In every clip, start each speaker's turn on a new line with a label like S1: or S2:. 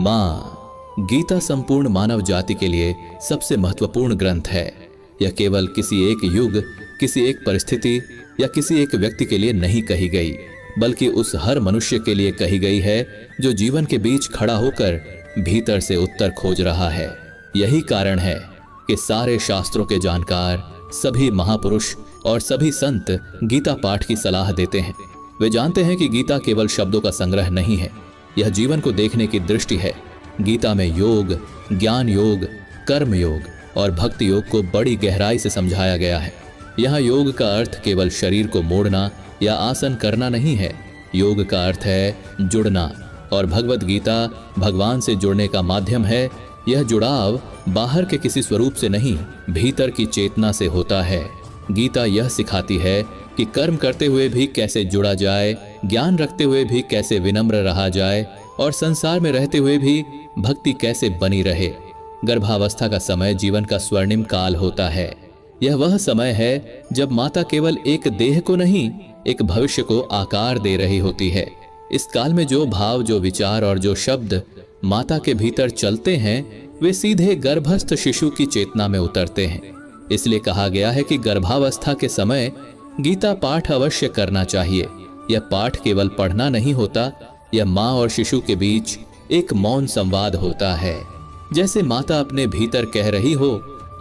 S1: माँ, गीता संपूर्ण मानव जाति के लिए सबसे महत्वपूर्ण ग्रंथ है। यह केवल किसी एक युग, किसी एक परिस्थिति या किसी एक व्यक्ति के लिए नहीं कही गई, बल्कि उस हर मनुष्य के लिए कही गई है जो जीवन के बीच खड़ा होकर भीतर से उत्तर खोज रहा है। यही कारण है कि सारे शास्त्रों के जानकार, सभी महापुरुष और सभी संत गीता पाठ की सलाह देते हैं। वे जानते हैं कि गीता केवल शब्दों का संग्रह नहीं है, यह जीवन को देखने की दृष्टि है। गीता में योग, ज्ञान योग, कर्म योग और भक्ति योग को बड़ी गहराई से समझाया गया है। यहाँ योग का अर्थ केवल शरीर को मोड़ना या आसन करना नहीं है। योग का अर्थ है जुड़ना, और भगवत गीता भगवान से जुड़ने का माध्यम है। यह जुड़ाव बाहर के किसी स्वरूप से नहीं, भीतर की चेतना से होता है। गीता यह सिखाती है कि कर्म करते हुए भी कैसे जुड़ा जाए, ज्ञान रखते हुए भी कैसे विनम्र रहा जाए और संसार में रहते हुए भी भक्ति कैसे बनी रहे। गर्भावस्था का समय जीवन का स्वर्णिम काल होता है। यह वह समय है जब माता केवल एक देह को नहीं, एक भविष्य को आकार दे रही होती है। इस काल में जो भाव, जो विचार और जो शब्द माता के भीतर चलते हैं, वे सीधे गर्भस्थ शिशु की चेतना में उतरते हैं। इसलिए कहा गया है कि गर्भावस्था के समय गीता पाठ अवश्य करना चाहिए। यह पाठ केवल पढ़ना नहीं होता, यह माँ और शिशु के बीच एक मौन संवाद होता है। जैसे माता अपने भीतर कह रही हो,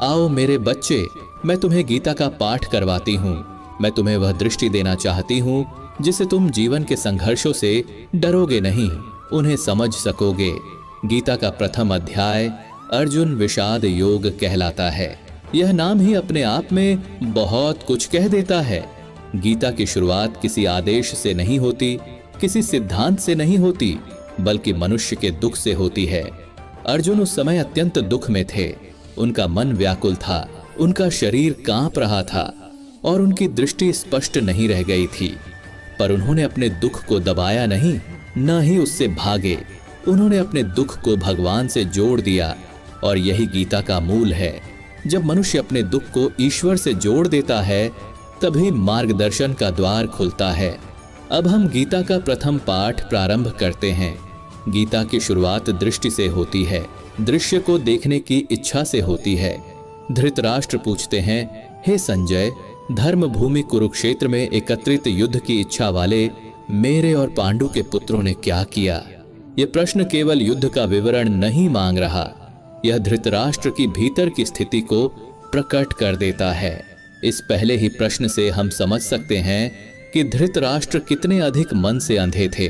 S1: आओ मेरे बच्चे, मैं तुम्हें गीता का पाठ करवाती हूँ। मैं तुम्हें वह दृष्टि देना चाहती हूँ जिससे तुम जीवन के संघर्षों से डरोगे नहीं, उन्हें समझ सकोगे। गीता का प्रथम अध्याय अर्जुन विषाद योग कहलाता है। यह नाम ही अपने आप में बहुत कुछ कह देता है। गीता की शुरुआत किसी आदेश से नहीं होती, किसी सिद्धांत से नहीं होती, बल्कि मनुष्य के दुख से होती है। अर्जुन उस समय अत्यंत दुख में थे। उनका मन व्याकुल था, उनका शरीर कांप रहा था और उनकी दृष्टि स्पष्ट नहीं रह गई थी। पर उन्होंने अपने दुख को दबाया नहीं, न ही उससे भागे। उन्होंने अपने दुख को भगवान से जोड़ दिया, और यही गीता का मूल है। जब मनुष्य अपने दुख को ईश्वर से जोड़ देता है, तभी मार्गदर्शन का द्वार खुलता है। अब हम गीता का प्रथम पाठ प्रारंभ करते हैं। गीता की शुरुआत दृष्टि से होती है, दृश्य को देखने की इच्छा से होती है। धृतराष्ट्र पूछते हैं, हे संजय, धर्म भूमि कुरुक्षेत्र में एकत्रित युद्ध की इच्छा वाले मेरे और पांडु के पुत्रों ने क्या किया? यह प्रश्न केवल युद्ध का विवरण नहीं मांग रहा, यह धृतराष्ट्र की भीतर की स्थिति को प्रकट कर देता है। इस पहले ही प्रश्न से हम समझ सकते हैं कि धृतराष्ट्र कितने अधिक मन से अंधे थे।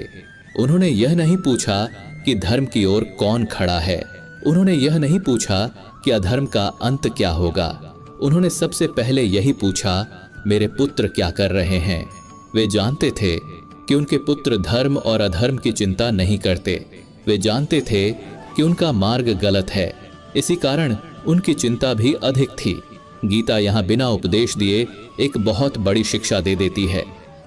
S1: उन्होंने यह नहीं पूछा कि धर्म की ओर कौन खड़ा है। उन्होंने यह नहीं पूछा कि अधर्म का अंत क्या होगा। उन्होंने सबसे पहले यही पूछा, मेरे पुत्र क्या कर रहे हैं? वे जानते थे कि उनके पुत्र धर्म और अधर्म की चिंता नहीं करते। वे जानते थे कि उनका मार्ग गलत है, इसी कारण उनकी चिंता भी अधिक थी। गीता यहाँ बिना उपदेश दिए एक बहुत बड़ी शिक्षा दे देती है।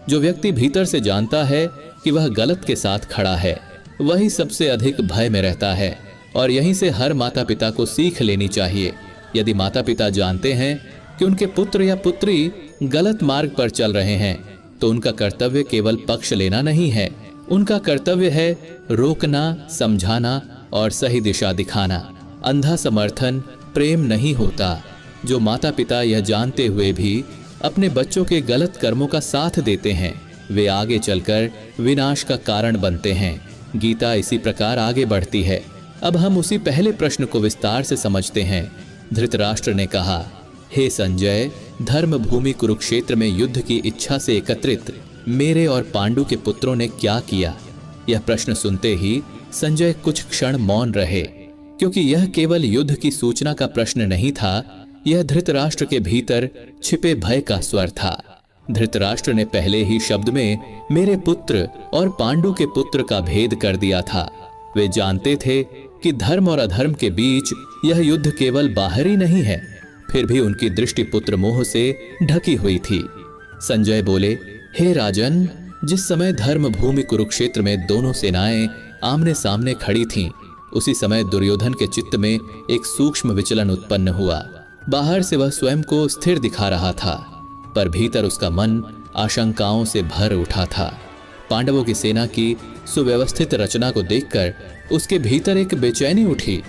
S1: जो व्यक्ति भीतर से जानता है कि वह गलत के साथ खड़ा है, वही सबसे अधिक भय में रहता है, और यहीं से हर माता पिता को सीख लेनी चाहिए। यदि माता पिता जानते हैं कि उनके पुत्र या पुत्री गलत मार्ग पर चल रहे हैं, तो उनका कर्तव्य केवल पक्ष लेना नहीं है, उनका कर्तव्य है रोकना, समझाना और सही दिशा दिखाना। अंधा समर्थन प्रेम नहीं होता। जो माता पिता यह जानते हुए भी अपने बच्चों के गलत कर्मों का साथ देते हैं, वे आगे चलकर विनाश का कारण बनते हैं। गीता इसी प्रकार आगे बढ़ती है। अब हम उसी पहले प्रश्न को विस्तार से समझते हैं। धृतराष्ट्र ने कहा, हे संजय, धर्म भूमि कुरुक्षेत्र में युद्ध की इच्छा से एकत्रित मेरे और पांडु के पुत्रों ने क्या किया? यह प्रश्न सुनते ही संजय कुछ क्षण मौन रहे, क्योंकि यह केवल युद्ध की सूचना का प्रश्न नहीं था, यह धृतराष्ट्र के भीतर छिपे भय का स्वर था। धृतराष्ट्र ने पहले ही शब्द में मेरे पुत्र और पांडु के पुत्र का भेद कर दिया था। वे जानते थे कि धर्म और अधर्म के बीच यह युद्ध केवल बाहरी नहीं है, फिर भी उनकी दृष्टि पुत्र मोह से ढकी हुई थी। संजय बोले, हे राजन, जिस समय धर्म भूमि कुरुक्षेत्र में दोनों सेनाएं आमने सामने खड़ी थीं, उसी समय दुर्योधन के चित्त में एक सूक्ष्म विचलन उत्पन्न हुआ। बाहर से वह स्वयं को स्थिर दिखा रहा था, पर भीतर उसका मन आशंकाओं से भर उठा था। पांडवों की सेना की सुव्यवस्थित रचना को देखकर उसके भीतर एक बेचैनी उठी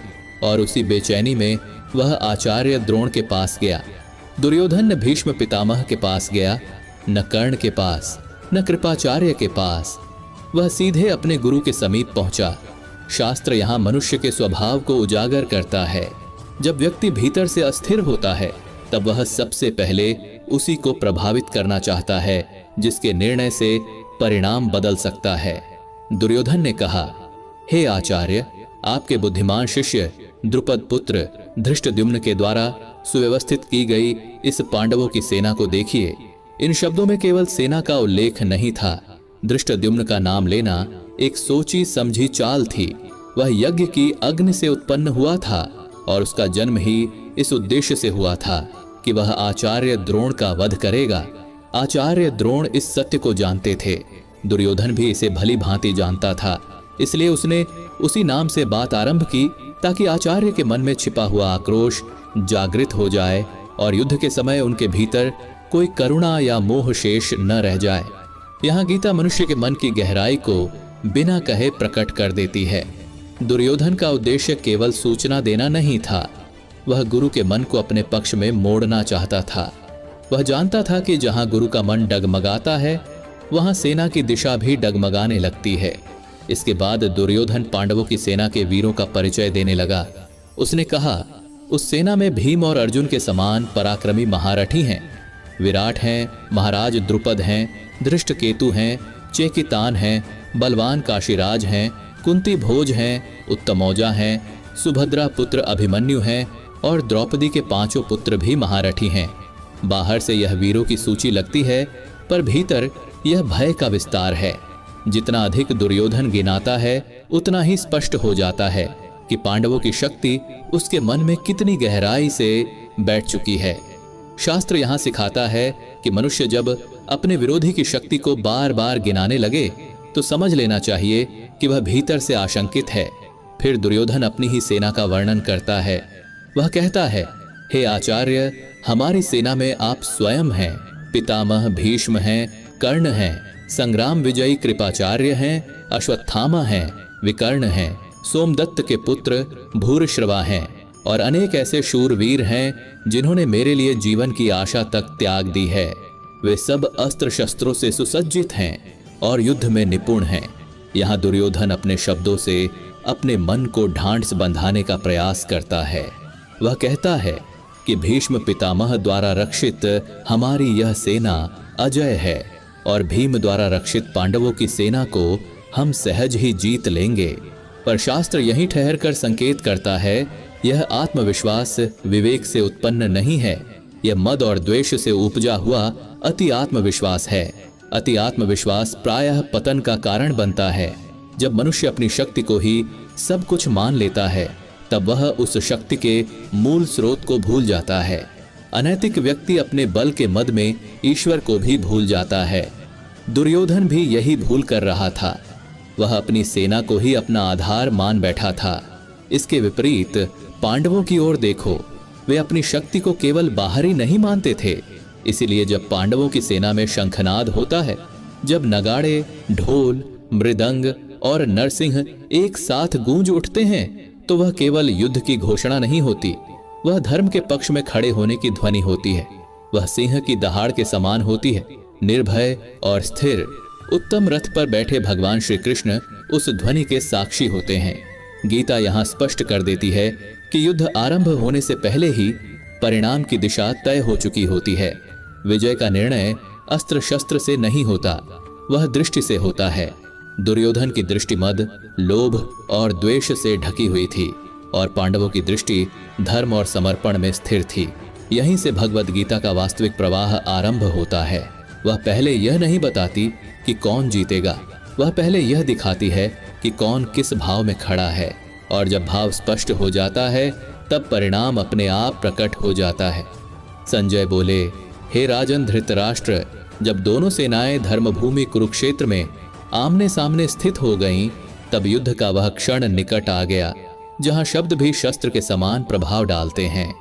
S1: और उसी बेचैनी में वह आचार्य द्रोण के पास गया। दुर्योधन न भीष्म पितामह के पास गया, न कर्ण के पास, न कृपाचार्य के पास। वह सीधे अपने गुरु के समीप पहुंचा। शास्त्र यहां मनुष्य के स्वभाव को उजागर करता है। जब व्यक्ति भीतर से अस्थिर होता है तब वह सबसे पहले उसी को प्रभावित करना चाहता है जिसके निर्णय से परिणाम बदल सकता है। दुर्योधन ने कहा, हे आचार्य, आपके बुद्धिमान शिष्य द्रुपद पुत्र धृष्टद्युम्न के द्वारा सुव्यवस्थित की गई इस पांडवों की सेना को देखिए। इन शब्दों में केवल सेना का उल्लेख नहीं था। धृष्टद्युम्न का नाम लेना एक सोची समझी चाल थी। वह यज्ञ की अग्नि से उत्पन्न हुआ था और उसका जन्म ही इस उद्देश्य से हुआ था कि वह आचार्य द्रोण का वध करेगा। आचार्य द्रोण इस सत्य को जानते थे। दुर्योधन भी इसे भली भांति जानता था, इसलिए उसने उसी नाम से बात आरंभ की ताकि आचार्य के मन में छिपा हुआ आक्रोश जागृत हो जाए और युद्ध के समय उनके भीतर कोई करुणा या मोह शेष न रह जाए। यहाँ गीता मनुष्य के मन की गहराई को बिना कहे प्रकट कर देती है। दुर्योधन का उद्देश्य केवल सूचना देना नहीं था, वह गुरु के मन को अपने पक्ष में मोड़ना चाहता था। वह जानता था कि जहां गुरु का मन डगमगाता है वहां सेना की दिशा भी डगमगाने लगती है। इसके बाद दुर्योधन पांडवों की सेना के वीरों का परिचय देने लगा। उसने कहा, उस सेना में भीम और अर्जुन के समान पराक्रमी महारथी हैं। विराट हैं, महाराज द्रुपद हैं, धृष्टकेतु हैं, चेकितान हैं, बलवान काशीराज हैं, कुंती भोज हैं, उत्तमौजा हैं, सुभद्रा पुत्र अभिमन्यु हैं और द्रौपदी के 5 पुत्र भी महारथी हैं। बाहर से यह वीरों की सूची लगती है, पर भीतर यह भय का विस्तार है। जितना अधिक दुर्योधन गिनाता है उतना ही स्पष्ट हो जाता है कि पांडवों की शक्ति उसके मन में कितनी गहराई से बैठ चुकी है। शास्त्र यहाँ सिखाता है कि मनुष्य जब अपने विरोधी की शक्ति को बार बार गिनाने लगे तो समझ लेना चाहिए कि वह भीतर से आशंकित है। फिर दुर्योधन अपनी ही सेना का वर्णन करता है। वह कहता है, हे आचार्य, हमारी सेना में आप स्वयं हैं, पितामह भीष्म हैं, कर्ण हैं, संग्राम विजयी कृपाचार्य हैं, अश्वत्थामा हैं, विकर्ण हैं, सोमदत्त के पुत्र भूरिश्रवा हैं और अनेक ऐसे शूरवीर हैं जिन्होंने मेरे लिए जीवन की आशा तक त्याग दी है। वे सब अस्त्र शस्त्रों से सुसज्जित हैं और युद्ध में निपुण हैं। यहाँ दुर्योधन अपने शब्दों से अपने मन को ढांढस बंधाने का प्रयास करता है। वह कहता है कि भीष्म पितामह द्वारा रक्षित हमारी यह सेना अजय है और भीम द्वारा रक्षित पांडवों की सेना को हम सहज ही जीत लेंगे। पर शास्त्र यहीं ठहर कर संकेत करता है, यह आत्मविश्वास विवेक से उत्पन्न नहीं है, यह मद और द्वेष से उपजा हुआ अति आत्मविश्वास है। अति आत्मविश्वास प्रायः पतन का कारण बनता है। जब मनुष्य अपनी शक्ति को ही सब कुछ मान लेता है तब वह उस शक्ति के मूल स्रोत को भूल जाता है। अनैतिक व्यक्ति अपने बल के मद में ईश्वर को भी भूल जाता है। दुर्योधन भी यही भूल कर रहा था। वह अपनी सेना को ही अपना आधार मान बैठा था। इसके विपरीत पांडवों की ओर देखो, वे अपनी शक्ति को केवल बाहरी नहीं मानते थे। इसीलिए जब पांडवों की सेना में शंखनाद होता है, जब नगाड़े, ढोल, मृदंग और नरसिंह एक साथ गूंज उठते हैं, तो वह केवल युद्ध की घोषणा नहीं होती, वह धर्म के पक्ष में खड़े होने की ध्वनि होती है। वह सिंह की दहाड़ के समान होती है। निर्भय और स्थिर उत्तम रथ पर बैठे भगवान श्री कृष्ण उस ध्वनि के साक्षी होते हैं। गीता यहाँ स्पष्ट कर देती है कि युद्ध आरंभ होने से पहले ही परिणाम की दिशा तय हो चुकी होती है। विजय का निर्णय अस्त्र शस्त्र से नहीं होता, वह दृष्टि से होता है। दुर्योधन की दृष्टि मद, लोभ और द्वेष से ढकी हुई थी और पांडवों की दृष्टि धर्म और समर्पण में स्थिर थी। यहीं से भगवद गीता का वास्तविक प्रवाह आरंभ होता है। वह पहले यह नहीं बताती कि कौन जीतेगा, वह पहले यह दिखाती है कि कौन किस भाव में खड़ा है, और जब भाव स्पष्ट हो जाता है तब परिणाम अपने आप प्रकट हो जाता है। संजय बोले, हे राजन धृतराष्ट्र, जब दोनों सेनाएं धर्मभूमि कुरुक्षेत्र में आमने सामने स्थित हो गईं, तब युद्ध का वह क्षण निकट आ गया जहां शब्द भी शस्त्र के समान प्रभाव डालते हैं।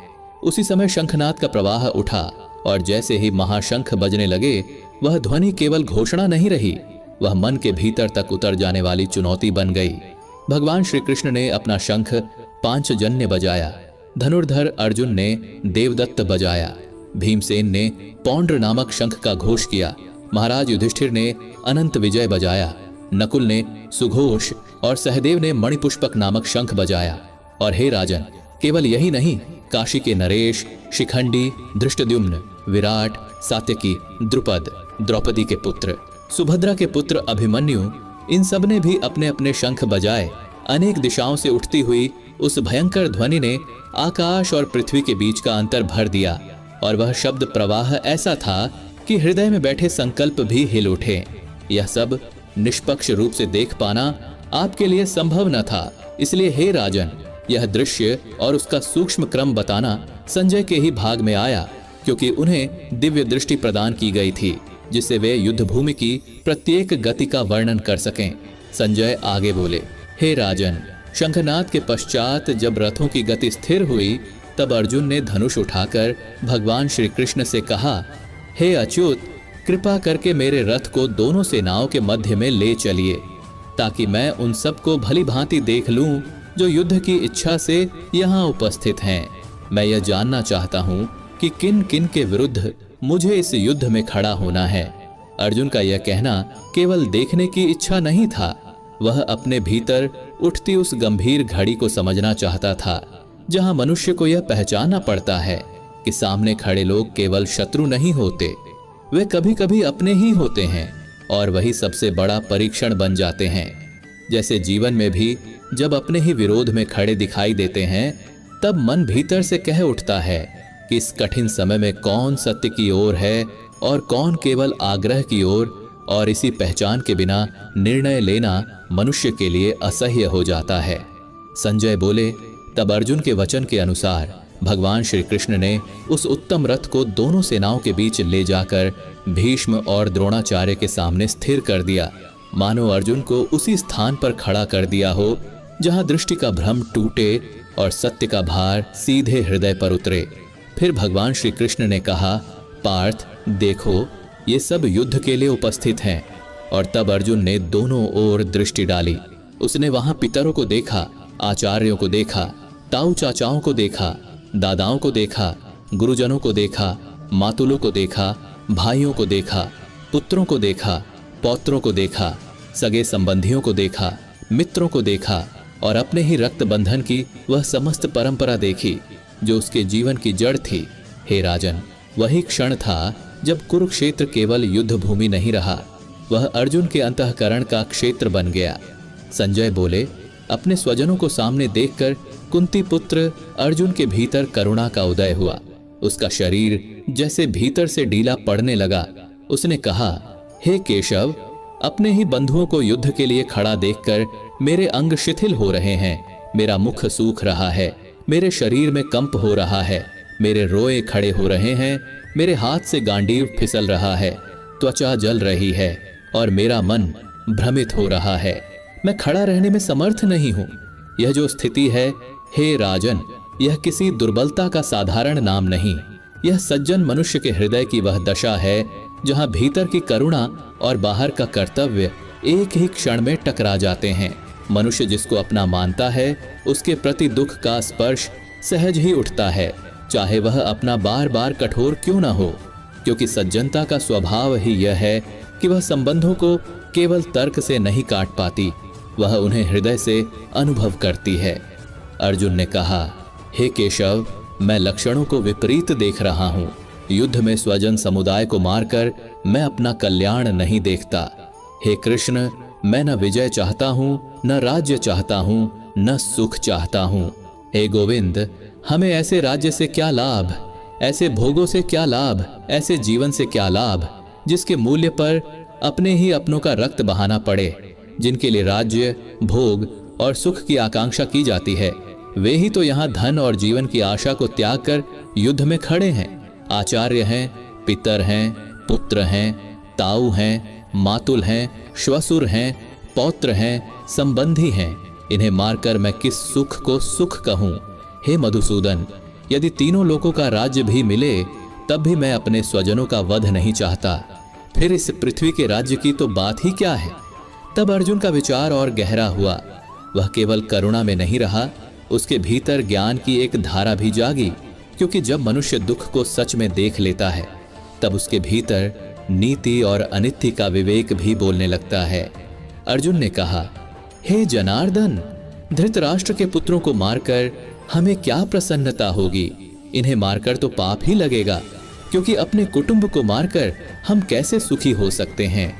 S1: उसी समय शंखनाद का प्रवाह उठा और जैसे ही महाशंख बजने लगे, वह ध्वनि केवल घोषणा नहीं रही, वह मन के भीतर तक उतर जाने वाली चुनौती बन गई। भगवान श्री कृष्ण ने अपना शंख पांचजन्य बजाया, धनुर्धर अर्जुन ने देवदत्त बजाया, भीमसेन ने पौंड्र नामक शंख का घोष किया, महाराज युधिष्ठिर ने अनंत विजय बजाया, नकुल ने सुघोष और सहदेव ने मणिपुष्पक नामक शंख बजाया। और हे राजन, केवल यही नहीं, काशी के नरेश, शिखंडी, धृष्टद्युम्न, विराट, सात्यकी, द्रुपद, द्रौपदी के पुत्र, सुभद्रा के पुत्र अभिमन्यु, इन सब ने भी अपने अपने शंख बजाए। अनेक दिशाओं से उठती हुई उस भयंकर ध्वनि ने आकाश और पृथ्वी के बीच का अंतर भर दिया, और वह शब्द प्रवाह ऐसा था कि हृदय में बैठे संकल्प भी हिल उठे। यह सब निष्पक्ष रूप से देख पाना आपके लिए संभव न था, इसलिए हे राजन, यह दृश्य और उसका सूक्ष्म क्रम बताना संजय के ही भाग में आया, क्योंकि उन्हें दिव्य दृष्टि प्रदान की गई थी, जिससे वे युद्ध भूमि की प्रत्येक गति का वर्णन कर सकें। संजय आगे बोले, हे राजन, शंखनाद के पश्चात जब रथों की गति स्थिर हुई, तब अर्जुन ने धनुष उठाकर भगवान श्री कृष्ण से कहा, हे अच्युत, कृपा करके मेरे रथ को दोनों सेनाओं के मध्य में ले चलिए, ताकि मैं उन सबको भली भांति देख लूं जो युद्ध की इच्छा से यहाँ उपस्थित हैं। मैं यह जानना चाहता हूँ कि किन किन के विरुद्ध मुझे इस युद्ध में खड़ा होना है। अर्जुन का यह कहना केवल देखने की इच्छा नहीं था, वह अपने भीतर उठती उस गंभीर घड़ी को समझना चाहता था, जहां मनुष्य को यह पहचानना पड़ता है कि सामने खड़े लोग केवल शत्रु नहीं होते, वे कभी कभी अपने ही होते हैं, और वही सबसे बड़ा परीक्षण बन जाते हैं। जैसे जीवन में भी जब अपने ही विरोध में खड़े दिखाई देते हैं, तब मन भीतर से कह उठता है कि इस कठिन समय में कौन सत्य की ओर है और कौन केवल आग्रह की ओर, और इसी पहचान के बिना निर्णय लेना मनुष्य के लिए असह्य हो जाता है। संजय बोले, तब अर्जुन के वचन के अनुसार भगवान श्री कृष्ण ने उस उत्तम रथ को दोनों सेनाओं के बीच ले जाकर भीष्म और द्रोणाचार्य के सामने स्थिर कर दिया, मानो अर्जुन को उसी स्थान पर खड़ा कर दिया हो जहां दृष्टि का भ्रम टूटे और सत्य का भार सीधे हृदय पर उतरे। फिर भगवान श्री कृष्ण ने कहा, पार्थ देखो, ये सब युद्ध के लिए उपस्थित हैं। और तब अर्जुन ने दोनों ओर दृष्टि डाली। उसने वहां पितरों को देखा, आचार्यों को देखा, ताऊ चाचाओं को देखा, दादाओं को देखा, गुरुजनों को देखा, मातुलों को देखा, भाइयों को देखा, पुत्रों को देखा, पौत्रों को देखा, सगे संबंधियों को देखा, मित्रों को देखा, और अपने ही रक्त बंधन की वह समस्त परंपरा देखी जो उसके जीवन की जड़ थी। हे राजन, वही क्षण था जब कुरुक्षेत्र केवल युद्ध भूमि नहीं रहा, वह अर्जुन के अंतःकरण का क्षेत्र बन गया। संजय बोले, अपने स्वजनों को सामने देखकर कुंती पुत्र अर्जुन के भीतर करुणा का उदय हुआ। उसका शरीर जैसे भीतर से ढीला पड़ने लगा। उसने कहा, हे केशव, अपने ही बंधुओं को युद्ध के लिए खड़ा देखकर मेरे अंग शिथिल हो रहे हैं, मेरा मुख सूख रहा है, मेरे शरीर में कंप हो रहा है, मेरे रोए खड़े हो रहे हैं, मेरे हाथ से गांडीव फिसल रहा है, त्वचा जल रही है और मेरा मन भ्रमित हो रहा है। मैं खड़ा रहने में समर्थ नहीं हूं। यह जो स्थिति है, हे राजन, यह किसी दुर्बलता का साधारण नाम नहीं, यह सज्जन मनुष्य के हृदय की वह दशा है जहां भीतर की करुणा और बाहर का कर्तव्य एक ही क्षण में टकरा जाते हैं। मनुष्य जिसको अपना मानता है, उसके प्रति दुख का स्पर्श सहज ही उठता है, चाहे वह अपना बार बार कठोर क्यों न हो, क्योंकि सज्जनता का स्वभाव ही यह है कि वह संबंधों को केवल तर्क से नहीं काट पाती, वह उन्हें हृदय से अनुभव करती है। अर्जुन ने कहा, हे केशव, मैं लक्षणों को विपरीत देख रहा हूं। युद्ध में स्वजन समुदाय को मारकर मैं अपना कल्याण नहीं देखता। हे कृष्ण, मैं न विजय चाहता हूं, न राज्य चाहता हूं, न सुख चाहता हूं। हे गोविंद, हमें ऐसे राज्य से क्या लाभ, ऐसे भोगों से क्या लाभ, ऐसे जीवन से क्या लाभ जिसके मूल्य पर अपने ही अपनों का रक्त बहाना पड़े। जिनके लिए राज्य, भोग और सुख की आकांक्षा की जाती है, वे ही तो यहाँ धन और जीवन की आशा को त्याग कर युद्ध में खड़े हैं। आचार्य हैं, पितर हैं, पुत्र हैं, ताऊ हैं, मातुल हैं, श्वसुर हैं, पौत्र हैं, संबंधी हैं। इन्हें मारकर मैं किस सुख को सुख कहूं? हे मधुसूदन, यदि तीनों लोकों का राज्य भी मिले, तब भी मैं अपने स्वजनों का वध नहीं चाहता। फिर इस पृथ्वी के राज्य की तो बात ही क्या है। तब अर्जुन का विचार और गहरा हुआ। वह केवल करुणा में नहीं रहा, उसके भीतर ज्ञान की एक धारा भी जागी, क्योंकि जब मनुष्य दुख को सच में देख लेता है तब उसके भीतर नीति और अनित्य का विवेक भी बोलने लगता है। अर्जुन ने कहा, हे जनार्दन, धृतराष्ट्र के पुत्रों को मारकर हमें क्या प्रसन्नता होगी? इन्हें मारकर तो पाप ही लगेगा, क्योंकि अपने कुटुंब को मारकर हम कैसे सुखी हो सकते हैं?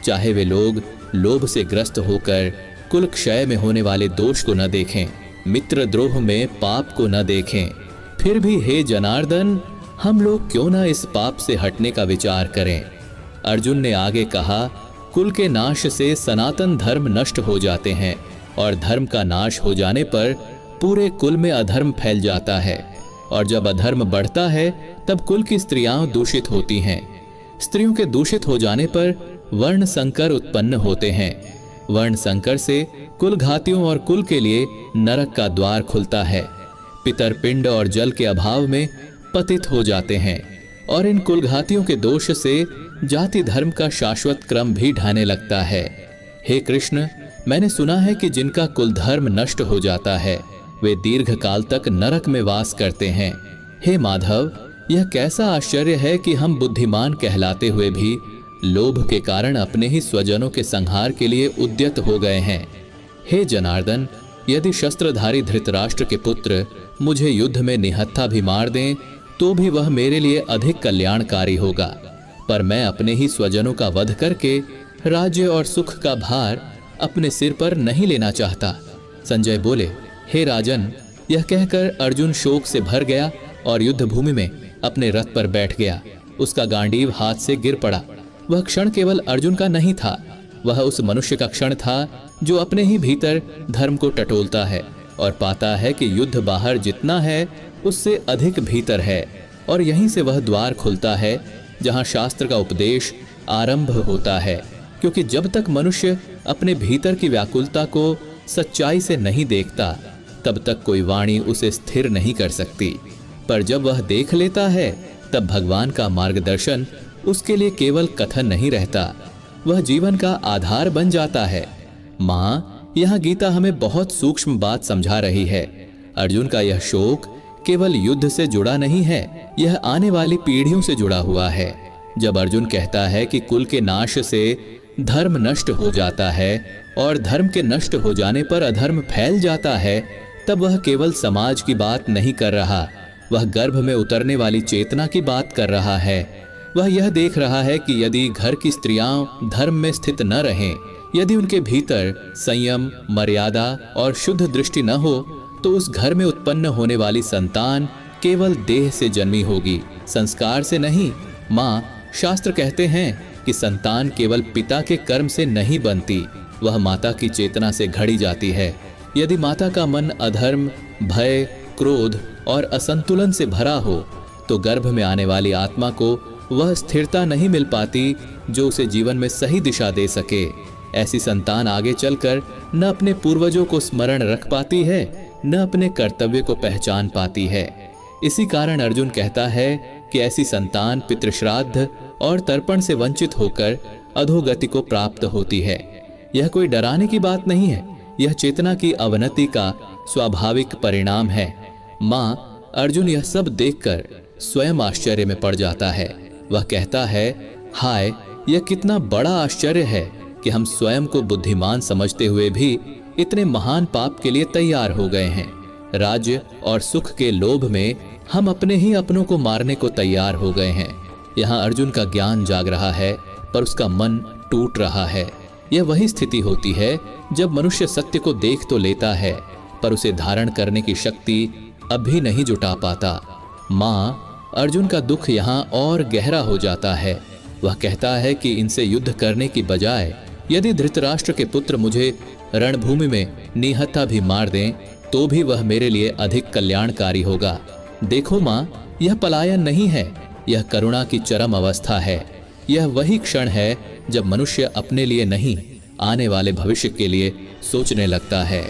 S1: चाहे वे लोग लोभ से ग्रस्त होकर कुल क्षय में होने वाले दोष को न देखें, मित्र द्रोह में पाप को न देखें, फिर भी हे जनार्दन, हम लोग क्यों न इस पाप से हटने का विचार करें? अर्जुन ने आगे कहा, कुल के नाश से सनातन धर्म नष्ट हो जाते हैं और धर्म का नाश हो जाने पर पूरे कुल में अधर्म फैल जाता है, और जब अधर्म बढ़ता है तब कुल की स्त्रियां दूषित होती हैं। स्त्रियों के दूषित हो जाने पर वर्ण संकर उत्पन्न होते हैं। वर्ण संकर से कुल घातियों और कुल के लिए नरक का द्वार खुलता है। पितर पिंड और जल के अभाव में पतित हो जाते हैं, और इन कुल घातियों के दोष से जाति धर्म का शाश्वत क्रम भी ढहने लगता है। हे कृष्ण, मैंने सुना है कि जिनका कुल धर्म नष्ट हो जाता है वे दीर्घ काल तक नरक में वास करते हैं। हे माधव, यह कैसा आश्चर्य है कि हम बुद्धिमान कहलाते हुए भी लोभ के कारण अपने ही स्वजनों के संहार के लिए उद्यत हो गए हैं। हे जनार्दन, यदि शस्त्रधारी धृतराष्ट्र के पुत्र मुझे युद्ध में निहत्था भी मार दें तो भी वह मेरे लिए अधिक कल्याणकारी होगा, पर मैं अपने ही स्वजनों का वध करके राज्य और सुख का भार अपने सिर पर नहीं लेना चाहता। संजय बोले, हे राजन, यह कहकर अर्जुन शोक से भर गया और युद्ध भूमि में अपने रथ पर बैठ गया। उसका गांडीव हाथ से गिर पड़ा। वह क्षण केवल अर्जुन का नहीं था, वह उस मनुष्य का क्षण था जो अपने ही भीतर धर्म को टटोलता है और पाता है कि युद्ध बाहर जितना है उससे अधिक भीतर है, और यहीं से वह द्वार खुलता है जहां शास्त्र का उपदेश आरंभ होता है। क्योंकि जब तक मनुष्य अपने भीतर की व्याकुलता को सच्चाई से नहीं देखता तब तक कोई वाणी उसे स्थिर नहीं कर सकती, पर जब वह देख लेता है तब भगवान का मार्गदर्शन उसके लिए केवल कथन नहीं रहता, वह जीवन का आधार बन जाता है। माँ, यह गीता हमें बहुत सूक्ष्म बात समझा रही है। अर्जुन का यह शोक केवल युद्ध से जुड़ा नहीं है, यह आने वाली पीढ़ियों से जुड़ा हुआ है। जब अर्जुन कहता है कि कुल के नाश से धर्म नष्ट हो जाता है और धर्म के नष्ट हो जाने पर अधर्म फैल जाता है, तब वह केवल समाज की बात नहीं कर रहा, वह गर्भ में उतरने वाली चेतना की बात कर रहा है। वह यह देख रहा है कि यदि घर की स्त्रियां धर्म में स्थित न रहें, यदि उनके भीतर संयम, मर्यादा और शुद्ध दृष्टि न हो, तो उस घर में उत्पन्न होने वाली संतान केवल देह से जन्मी होगी, संस्कार से नहीं। माँ, शास्त्र कहते हैं कि संतान केवल पिता के कर्म से नहीं बनती, वह माता की चेतना से घड़ी जाती है। यदि माता का मन अधर्म, भय, क्रोध और असंतुलन से भरा हो तो गर्भ में आने वाली आत्मा को वह स्थिरता नहीं मिल पाती जो उसे जीवन में सही दिशा दे सके। ऐसी संतान आगे चलकर न अपने पूर्वजों को स्मरण रख पाती है, न अपने कर्तव्य को पहचान पाती है। इसी कारण अर्जुन कहता है कि ऐसी संतान पितृश्राद्ध और तर्पण से वंचित होकर अधोगति को प्राप्त होती है। यह कोई डराने की बात नहीं है, यह चेतना की अवनति का स्वाभाविक परिणाम है। माँ, अर्जुन यह सब देखकर स्वयं आश्चर्य में पड़ जाता है। वह कहता है, हाय, यह कितना बड़ा आश्चर्य है कि हम स्वयं को बुद्धिमान समझते हुए भी इतने महान पाप के लिए तैयार हो गए हैं। राज्य और सुख के लोभ में हम अपने ही अपनों को मारने को तैयार हो गए हैं। यहाँ अर्जुन का ज्ञान जाग रहा है पर उसका मन टूट रहा है। यह वही स्थिति होती है जब मनुष्य सत्य को देख तो लेता है पर उसे धारण करने की शक्ति अभी नहीं जुटा पाता। माँ, अर्जुन का दुख यहाँ और गहरा हो जाता है। वह कहता है कि इनसे युद्ध करने की बजाय यदि धृतराष्ट्र के पुत्र मुझे रणभूमि में निहत्था भी मार दें तो भी वह मेरे लिए अधिक कल्याणकारी होगा। देखो माँ, यह पलायन नहीं है, यह करुणा की चरम अवस्था है। यह वही क्षण है जब मनुष्य अपने लिए नहीं, आने वाले भविष्य के लिए सोचने लगता है।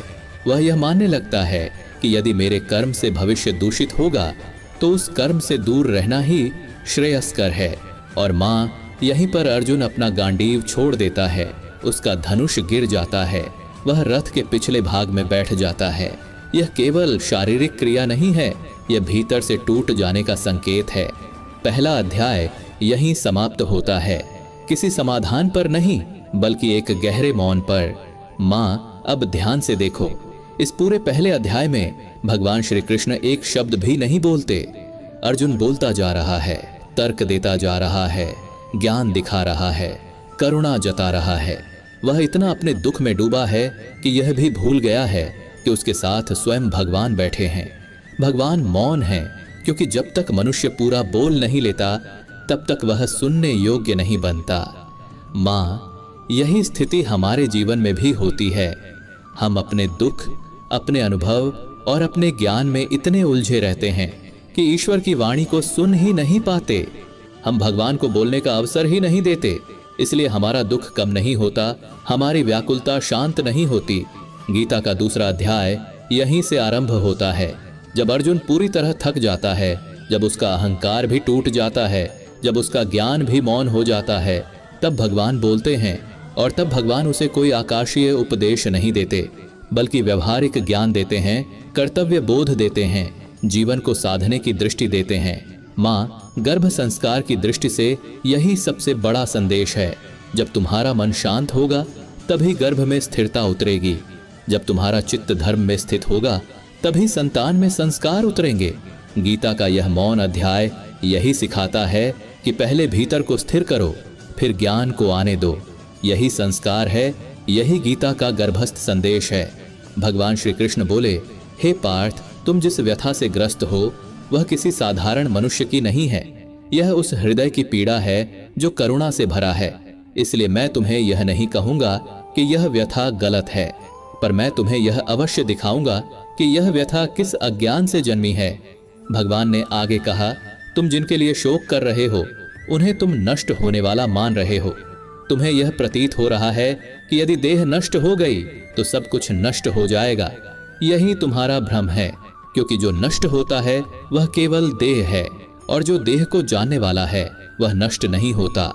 S1: वह यह मानने लगता है कि यदि मेरे कर्म से भविष्य दूषित होगा तो उस कर्म से दूर रहना ही श्रेयस्कर है। और माँ, यहीं पर अर्जुन अपना गांडीव छोड़ देता है, उसका धनुष गिर जाता है, वह रथ के पिछले भाग में बैठ जाता है। यह केवल शारीरिक क्रिया नहीं है, यह भीतर से टूट जाने का संकेत है। पहला अध्याय यहीं समाप्त होता है, किसी समाधान पर नहीं बल्कि एक गहरे मौन पर। मां, अब ध्यान से देखो, इस पूरे पहले अध्याय में भगवान श्री कृष्ण एक शब्द भी नहीं बोलते। अर्जुन बोलता जा रहा है, तर्क देता जा रहा है, ज्ञान दिखा रहा है, करुणा जता रहा है। वह इतना अपने दुख में डूबा है कि यह भी भूल गया है कि उसके साथ स्वयं भगवान बैठे हैं। भगवान मौन है, क्योंकि जब तक मनुष्य पूरा बोल नहीं लेता तब तक वह सुनने योग्य नहीं बनता। मां, यही स्थिति हमारे जीवन में भी होती है। हम अपने दुख, अपने अनुभव और अपने ज्ञान में इतने उलझे रहते हैं कि ईश्वर की वाणी को सुन ही नहीं पाते। हम भगवान को बोलने का अवसर ही नहीं देते, इसलिए हमारा दुख कम नहीं होता, हमारी व्याकुलता शांत नहीं होती। गीता का दूसरा अध्याय यहीं से आरंभ होता है। जब अर्जुन पूरी तरह थक जाता है, जब उसका अहंकार भी टूट जाता है, जब उसका ज्ञान भी मौन हो जाता है, तब भगवान बोलते हैं। और तब भगवान उसे कोई आकाशीय उपदेश नहीं देते, बल्कि व्यवहारिक ज्ञान देते हैं, कर्तव्य बोध देते हैं, जीवन को साधने की दृष्टि देते हैं। मां, गर्भ संस्कार की दृष्टि से यही सबसे बड़ा संदेश है। जब तुम्हारा मन शांत होगा तभी गर्भ में स्थिरता उतरेगी। जब तुम्हारा चित्त धर्म में स्थित होगा तभी संतान में संस्कार उतरेंगे। गीता का यह मौन अध्याय यही सिखाता है कि पहले भीतर को स्थिर करो, फिर ज्ञान को आने दो। यही संस्कार है, यही गीता का गर्भस्थ संदेश है। भगवान श्री कृष्ण बोले, हे पार्थ, तुम जिस व्यथा से ग्रस्त हो वह किसी साधारण मनुष्य की नहीं है। यह उस हृदय की पीड़ा है जो करुणा से भरा है। इसलिए मैं तुम्हें यह नहीं कहूंगा कि यह व्यथा गलत है, पर मैं तुम्हें यह अवश्य दिखाऊंगा कि यह व्यथा किस अज्ञान से जन्मी है। भगवान ने आगे कहा, तुम जिनके लिए शोक कर रहे हो उन्हें तुम नष्ट होने वाला मान रहे हो। तुम्हें यह प्रतीत हो रहा है कि यदि देह नष्ट हो गई तो सब कुछ नष्ट हो जाएगा। यही तुम्हारा भ्रम है, क्योंकि जो नष्ट होता है वह केवल देह है, और जो देह को जानने वाला है वह नष्ट नहीं होता।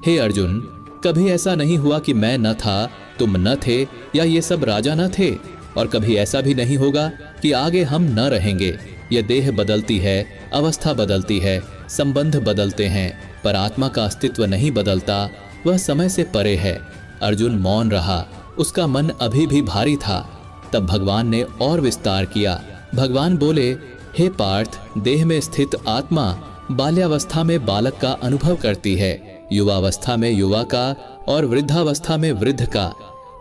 S1: हे अर्जुन, कभी ऐसा नहीं हुआ कि मैं न था, तुम न थे, या ये सब राजा न थे, और कभी ऐसा भी नहीं होगा कि आगे हम न रहेंगे। यह देह बदलती है, अवस्था बदलती है, संबंध बदलते हैं, पर आत्मा का अस्तित्व नहीं बदलता, वह समय से परे है। अर्जुन मौन रहा, उसका मन अभी भी भारी था। तब भगवान ने और विस्तार किया। भगवान बोले, हे पार्थ, देह में स्थित आत्मा बाल्यावस्था में बालक का अनुभव करती है, युवावस्था में युवा का और वृद्धावस्था में वृद्ध का,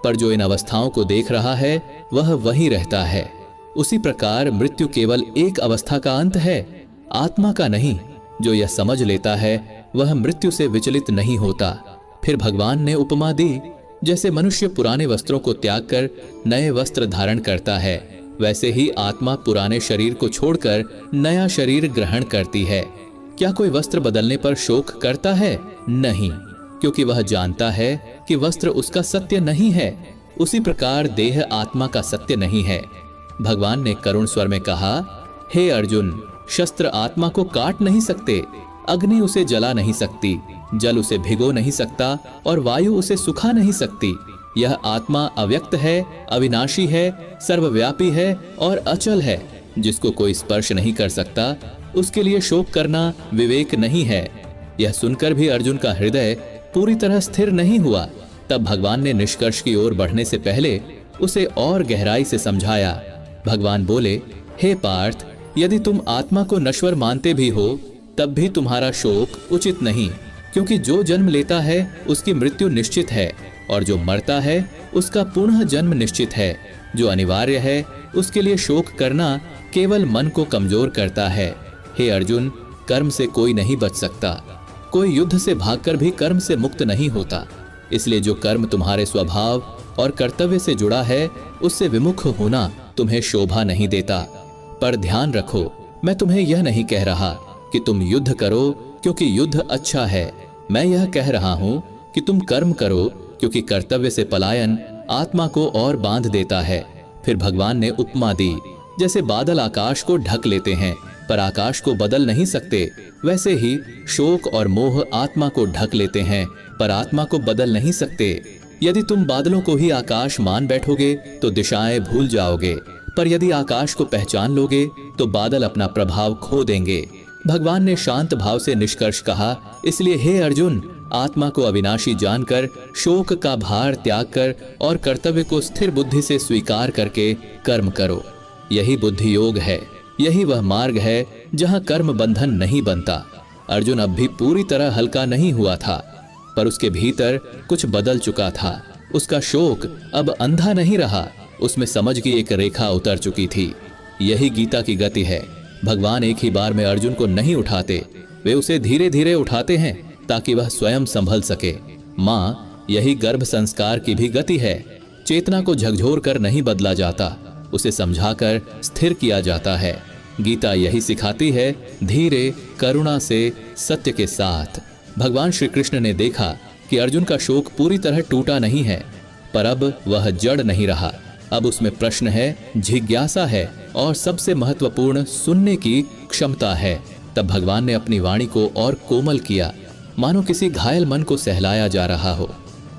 S1: पर जो इन अवस्थाओं को देख रहा है वह वहीं रहता है। उसी प्रकार मृत्यु केवल एक अवस्था का अंत है, आत्मा का नहीं। जो यह समझ लेता है वह मृत्यु से विचलित नहीं होता। फिर भगवान ने उपमा दी, जैसे मनुष्य पुराने वस्त्रों को त्याग कर नए वस्त्र धारण करता है, वैसे ही आत्मा पुराने शरीर को छोड़कर नया शरीर ग्रहण करती है। क्या कोई वस्त्र बदलने पर शोक करता है? नहीं, क्योंकि वह जानता है कि वस्त्र उसका सत्य नहीं है। उसी प्रकार देह आत्मा का सत्य नहीं है। भगवान ने करुण स्वर में कहा, हे अर्जुन, शस्त्र आत्मा को काट नहीं सकते, अग्नि उसे जला नहीं सकती, जल उसे भिगो नहीं सकता और वायु उसे सुखा नहीं सकती। यह आत्मा अव्यक्त है, अविनाशी है, सर्वव्यापी है और अचल है। जिसको कोई स्पर्श नहीं कर सकता उसके लिए शोक करना विवेक नहीं है। यह सुनकर भी अर्जुन का हृदय पूरी तरह स्थिर नहीं हुआ। तब भगवान ने निष्कर्ष की ओर बढ़ने से पहले उसे और गहराई से समझाया। भगवान बोले, हे पार्थ, यदि तुम आत्मा को नश्वर मानते भी हो तब भी तुम्हारा शोक उचित नहीं, क्योंकि जो जन्म लेता है उसकी मृत्यु निश्चित है, और जो मरता है उसका पुनः जन्म निश्चित है। जो अनिवार्य है उसके लिए शोक करना केवल मन को कमजोर करता है। हे अर्जुन, कर्म से कोई नहीं बच सकता, कोई युद्ध से भागकर भी कर्म से मुक्त नहीं होता। इसलिए जो कर्म तुम्हारे स्वभाव और कर्तव्य से जुड़ा है उससे विमुख होना तुम्हें शोभा नहीं देता। पर ध्यान रखो, मैं तुम्हें यह नहीं कह रहा कि तुम युद्ध करो क्योंकि युद्ध अच्छा है। मैं यह कह रहा हूं कि तुम कर्म करो, क्योंकि कर्तव्य से पलायन आत्मा को और बांध देता है। फिर भगवान ने उपमा दी, जैसे बादल आकाश को ढक लेते हैं पर आकाश को बदल नहीं सकते, वैसे ही शोक और मोह आत्मा को ढक लेते हैं पर आत्मा को बदल नहीं सकते। यदि तुम बादलों को ही आकाश मान बैठोगे तो दिशाएं भूल जाओगे, पर यदि आकाश को पहचान लोगे तो बादल अपना प्रभाव खो देंगे। भगवान ने शांत भाव से निष्कर्ष कहा, इसलिए हे अर्जुन, आत्मा को अविनाशी जानकर शोक का भार त्याग कर और कर्तव्य को स्थिर बुद्धि से स्वीकार करके कर्म करो। यही बुद्धि योग है, यही वह मार्ग है जहां कर्म बंधन नहीं बनता। अर्जुन अब भी पूरी तरह हल्का नहीं हुआ था, पर उसके भीतर कुछ बदल चुका था। उसका शोक अब अंधा नहीं रहा, उसमें समझ की एक रेखा उतर चुकी थी। यही गीता की गति है। भगवान एक ही बार में अर्जुन को नहीं उठाते, वे उसे धीरे धीरे उठाते हैं ताकि वह स्वयं संभल सके। माँ, यही गर्भ संस्कार की भी गति है। चेतना को झकझोर कर नहीं बदला जाता, उसे समझाकर स्थिर किया जाता है। गीता यही सिखाती है, धीरे, करुणा से, सत्य के साथ। भगवान श्री कृष्ण ने देखा कि अर्जुन का शोक पूरी तरह टूटा नहीं है, पर अब वह जड़ नहीं रहा। अब उसमें प्रश्न है, जिज्ञासा है और सबसे महत्वपूर्ण सुनने की क्षमता है। तब भगवान ने अपनी वाणी को और कोमल किया, मानो किसी घायल मन को सहलाया जा रहा हो।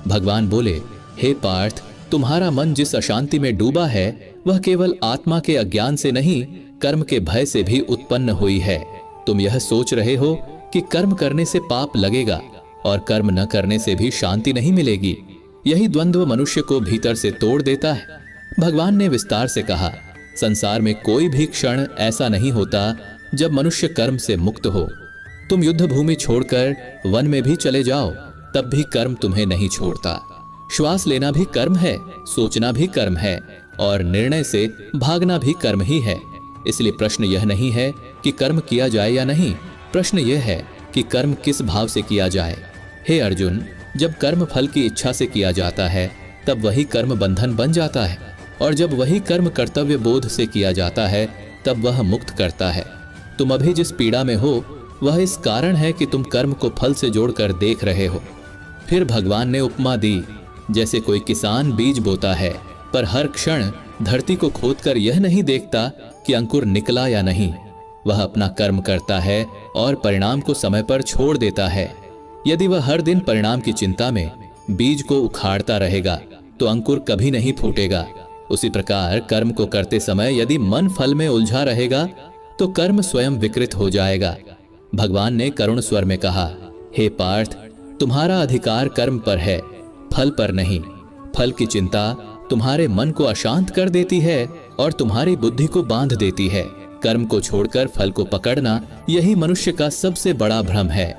S1: भगवान बोले, हे पार्थ, तुम्हारा मन जिस अशांति में डूबा है वह केवल आत्मा के अज्ञान से नहीं, कर्म के भय से भी उत्पन्न हुई है। तुम यह सोच रहे हो कि कर्म करने से पाप लगेगा और कर्म न करने से भी शांति नहीं मिलेगी। यही द्वंद्व मनुष्य को भीतर से तोड़ देता है। भगवान ने विस्तार से कहा, संसार में कोई भी क्षण ऐसा नहीं होता जब मनुष्य कर्म से मुक्त हो। तुम युद्ध भूमि छोड़कर वन में भी चले जाओ, तब भी कर्म तुम्हें नहीं छोड़ता। श्वास लेना भी कर्म है, सोचना भी कर्म है और निर्णय से भागना भी कर्म ही है। इसलिए प्रश्न यह नहीं है कि कर्म किया जाए या नहीं, प्रश्न यह है कि कर्म किस भाव से किया जाए। हे अर्जुन, जब कर्म फल की इच्छा से किया जाता है तब वही कर्म बंधन बन जाता है, और जब वही कर्म कर्तव्य बोध से किया जाता है तब वह मुक्त करता है। तुम अभी जिस पीड़ा में हो वह इस कारण है कि तुम कर्म को फल से जोड़कर देख रहे हो। फिर भगवान ने उपमा दी, जैसे कोई किसान बीज बोता है पर हर क्षण धरती को खोदकर यह नहीं देखता कि अंकुर निकला या नहीं। वह अपना कर्म करता है और परिणाम को समय पर छोड़ देता है। यदि वह हर दिन परिणाम की चिंता में बीज को उखाड़ता रहेगा तो अंकुर कभी नहीं फूटेगा। उसी प्रकार कर्म को करते समय यदि मन फल में उलझा रहेगा तो कर्म स्वयं विकृत हो जाएगा। भगवान ने करुण स्वर में कहा, हे पार्थ, तुम्हारा अधिकार कर्म पर है, फल पर नहीं। फल की चिंता तुम्हारे मन को अशांत कर देती है और तुम्हारी बुद्धि को बांध देती है। कर्म को छोड़कर फल को पकड़ना यही मनुष्य का सबसे बड़ा भ्रम है।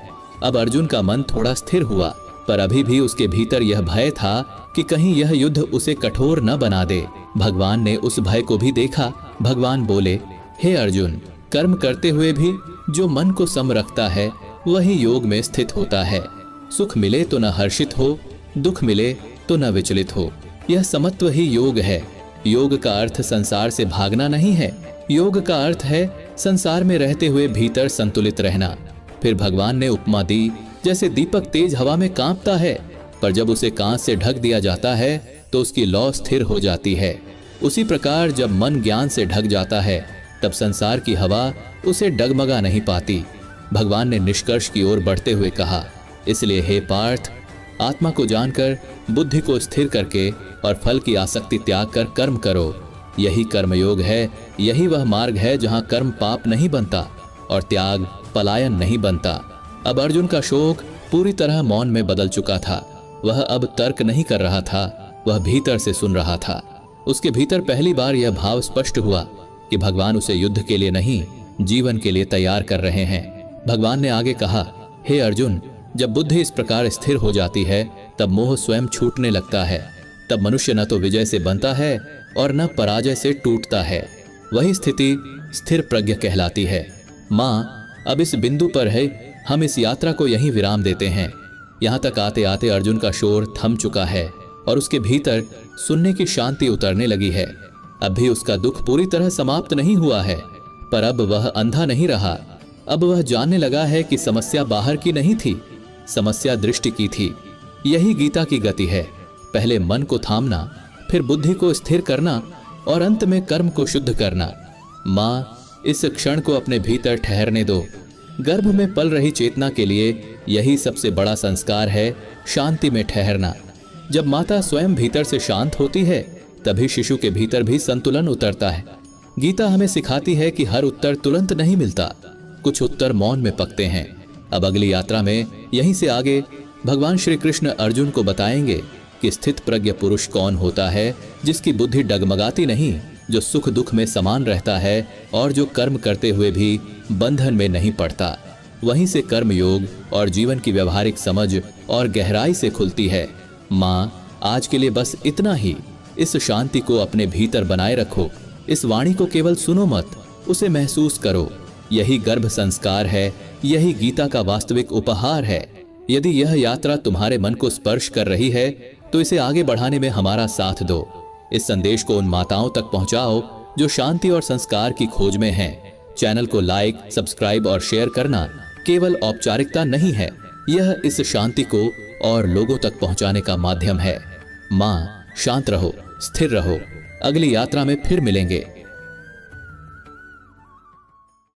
S1: अब अर्जुन का मन थोड़ा स्थिर हुआ, पर अभी भी उसके भीतर यह भय था कि कहीं यह युद्ध उसे कठोर न बना दे। भगवान ने उस भय को भी देखा। भगवान बोले, हे अर्जुन, कर्म करते हुए भी जो मन को सम रखता है वही योग में स्थित होता है। सुख मिले तो न हर्षित हो, दुख मिले तो न विचलित हो। यह समत्व ही योग है। योग का अर्थ संसार से भागना नहीं है, योग का अर्थ है संसार में रहते हुए भीतर संतुलित रहना। फिर भगवान ने उपमा दी, जैसे दीपक तेज हवा में कांपता है, पर जब उसे कांच से ढक दिया जाता है तो उसकी लौ स्थिर हो जाती है। उसी प्रकार जब मन ज्ञान से ढक जाता है तब संसार की हवा उसे डगमगा नहीं पाती। भगवान ने निष्कर्ष की ओर बढ़ते हुए कहा, इसलिए हे पार्थ, आत्मा को जानकर बुद्धि को स्थिर करके और फल की आसक्ति त्याग कर कर्म करो। यही कर्मयोग है, यही वह मार्ग है जहां कर्म पाप नहीं बनता और त्याग पलायन नहीं बनता। अब अर्जुन का शोक पूरी तरह मौन में बदल चुका था। वह अब तर्क नहीं कर रहा था, वह भीतर से सुन रहा था। उसके भीतर पहली बार यह भाव स्पष्ट हुआ कि भगवान उसे युद्ध के लिए नहीं, जीवन के लिए तैयार कर रहे हैं। भगवान ने आगे कहा, हे अर्जुन, जब बुद्धि इस प्रकार स्थिर हो जाती है तब मोह स्वयं छूटने लगता है। तब मनुष्य न तो विजय से बनता है और न पराजय से टूटता है। वही स्थिति स्थिर प्रज्ञ कहलाती है। माँ, अब इस बिंदु पर है हम इस यात्रा को यहीं विराम देते हैं। यहाँ तक आते आते अर्जुन का शोर थम चुका है और उसके भीतर सुनने की शांति उतरने लगी है। अब भी उसका दुख पूरी तरह समाप्त नहीं हुआ है, पर अब वह अंधा नहीं रहा। अब वह जानने लगा है कि समस्या बाहर की नहीं थी, समस्या दृष्टि की थी। यही गीता की गति है। पहले मन को थामना, फिर बुद्धि को स्थिर करना और अंत में कर्म को शुद्ध करना। माँ, इस क्षण को अपने भीतर ठहरने दो। गर्भ में पल रही चेतना के लिए यही सबसे बड़ा संस्कार है, शांति में ठहरना। जब माता स्वयं भीतर से शांत होती है, तभी शिशु के भीतर भी संतुलन उतरता है। गीता हमें सिखाती है कि हर उत्तर तुरंत नहीं मिलता, कुछ उत्तर मौन में पकते हैं। अब अगली यात्रा में यहीं से आगे भगवान श्री कृष्ण अर्जुन को बताएंगे कि स्थित प्रज्ञ पुरुष कौन होता है, जिसकी बुद्धि डगमगाती नहीं, जो सुख दुख में समान रहता है और जो कर्म करते हुए भी बंधन में नहीं पड़ता। वहीं से कर्म योग और जीवन की व्यवहारिक समझ और गहराई से खुलती है। माँ, आज के लिए बस इतना ही। इस शांति को अपने भीतर बनाए रखो। इस वाणी को केवल सुनो मत, उसे महसूस करो। यही गर्भ संस्कार है, यही गीता का वास्तविक उपहार है। यदि यह यात्रा तुम्हारे मन को स्पर्श कर रही है, तो इसे आगे बढ़ाने में हमारा साथ दो। इस संदेश को उन माताओं तक पहुंचाओ जो शांति और संस्कार की खोज में हैं। चैनल को लाइक, सब्सक्राइब और शेयर करना केवल औपचारिकता नहीं है, यह इस शांति को और लोगों तक पहुंचाने का माध्यम है। माँ, शांत रहो, स्थिर रहो। अगली यात्रा में फिर मिलेंगे।